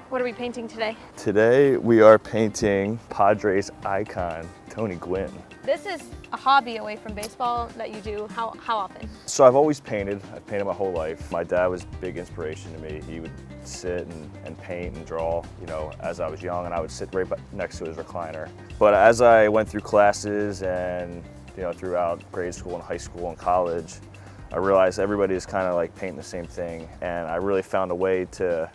What are we painting today? Today we are painting Padres icon, Tony Gwynn. This is a hobby away from baseball that you do how often? So I've always painted. I've painted my whole life. My dad was a big inspiration to me. He would sit and paint and draw, as I was young, and I would sit right next to his recliner. But as I went through classes and, throughout grade school and high school and college, I realized everybody is kind of like painting the same thing. And I really found a way to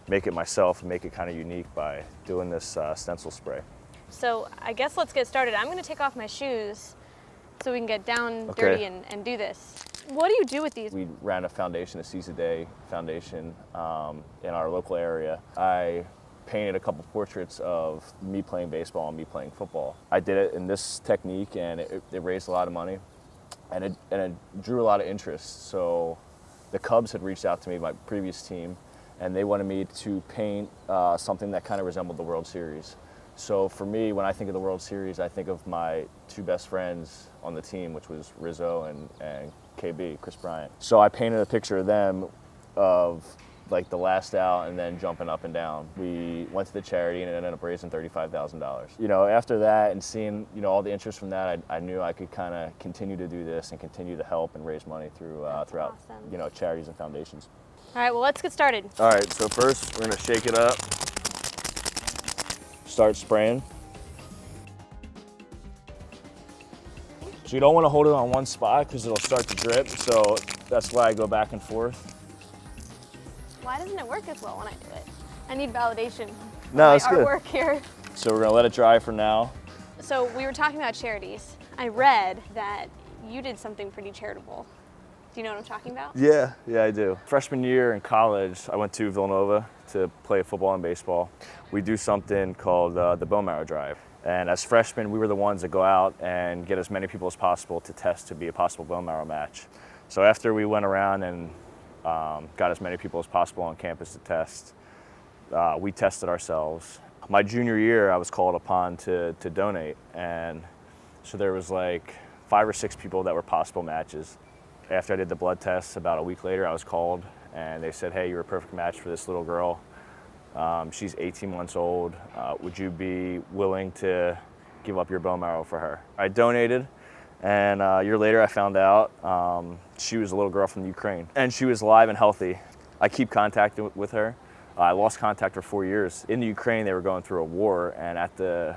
make it myself and make it kind of unique by doing this stencil spray. So I guess let's get started. I'm going to take off my shoes so we can get down dirty and do this. What do you do with these? We ran a foundation, a Seize the Day foundation in our local area. I painted a couple portraits of me playing baseball and me playing football. I did it in this technique, and it raised a lot of money, and it drew a lot of interest. So the Cubs had reached out to me, my previous team, and they wanted me to paint something that kind of resembled the World Series. So for me, when I think of the World Series, I think of my two best friends on the team, which was Rizzo and KB, Chris Bryant. So I painted a picture of them of like the last out and then jumping up and down. We went to the charity and it ended up raising $35,000. After that and seeing, all the interest from that, I knew I could kind of continue to do this and continue to help and raise money throughout, awesome. Charities and foundations. All right, well, let's get started. All right, so first we're gonna shake it up. Start spraying. So you don't want to hold it on one spot because it'll start to drip, so that's why I go back and forth. Why doesn't it work as well when I do it? I need validation. No, it's good. Artwork here. So we're gonna let it dry for now. So we were talking about charities. I read that you did something pretty charitable. Do you know what I'm talking about? Yeah, I do. Freshman year in college, I went to Villanova to play football and baseball. We do something called the bone marrow drive. And as freshmen, we were the ones that go out and get as many people as possible to test to be a possible bone marrow match. So after we went around and got as many people as possible on campus to test, we tested ourselves. My junior year, I was called upon to donate. And so there was like 5 or 6 people that were possible matches. After I did the blood tests, about a week later, I was called and they said, hey, you're a perfect match for this little girl. She's 18 months old. Would you be willing to give up your bone marrow for her? I donated, and a year later I found out she was a little girl from Ukraine, and she was alive and healthy. I keep contact with her. I lost contact for 4 years. In the Ukraine, they were going through a war, and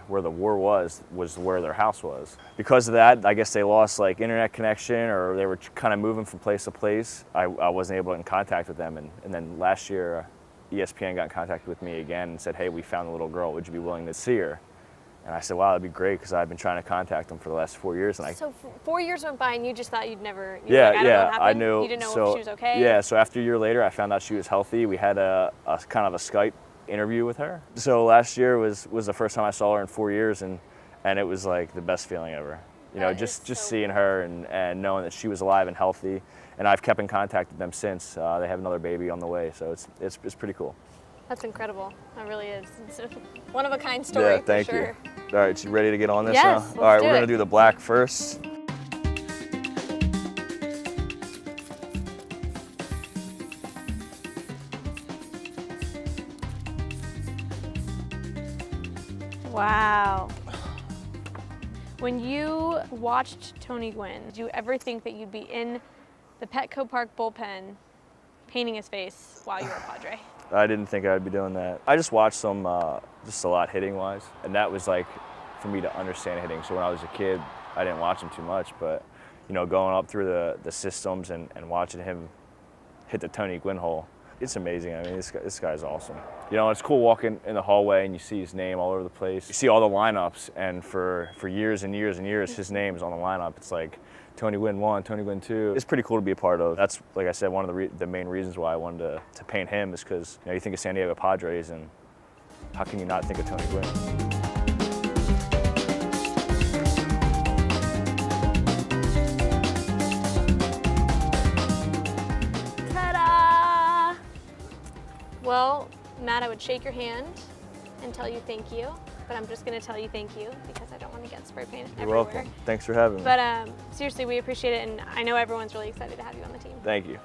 where the war was where their house was. Because of that, I guess they lost like internet connection, or they were kind of moving from place to place. I wasn't able to get in contact with them, and then last year, ESPN got in contact with me again and said, hey, we found a little girl. Would you be willing to see her? And I said, wow, that'd be great, because I've been trying to contact them for the last 4 years. And So 4 years went by and you just thought you'd never, I don't know what happened? I knew. You didn't know if she was okay? Yeah, so after a year later, I found out she was healthy. We had a kind of a Skype interview with her. So last year was the first time I saw her in 4 years, and it was like the best feeling ever. Just seeing her and knowing that she was alive and healthy. And I've kept in contact with them since. They have another baby on the way, so it's pretty cool. That's incredible. That really is. It's a one-of-a-kind story. Yeah, thank for sure. you. All right, so you ready to get on this yes, now? Let's All right, do we're it. gonna do the black first. Wow. When you watched Tony Gwynn, did you ever think that you'd be in the Petco Park bullpen painting his face while you were a Padre? I didn't think I'd be doing that. I just watched some, just a lot hitting wise, and that was like for me to understand hitting. So when I was a kid, I didn't watch him too much, but going up through the systems and watching him hit the Tony Gwynn hole, it's amazing. I mean, this guy's awesome. It's cool walking in the hallway and you see his name all over the place. You see all the lineups, and for years and years and years, his name is on the lineup. It's like Tony Gwynn 1, Tony Gwynn 2. It's pretty cool to be a part of. That's, like I said, one of the main reasons why I wanted to paint him is because you think of San Diego Padres, and how can you not think of Tony Gwynn? Ta-da! Well, Matt, I would shake your hand and tell you thank you, but I'm just going to tell you thank you because I don't want to get spray paint everywhere. You're welcome. Thanks for having me. But seriously, we appreciate it, and I know everyone's really excited to have you on the team. Thank you.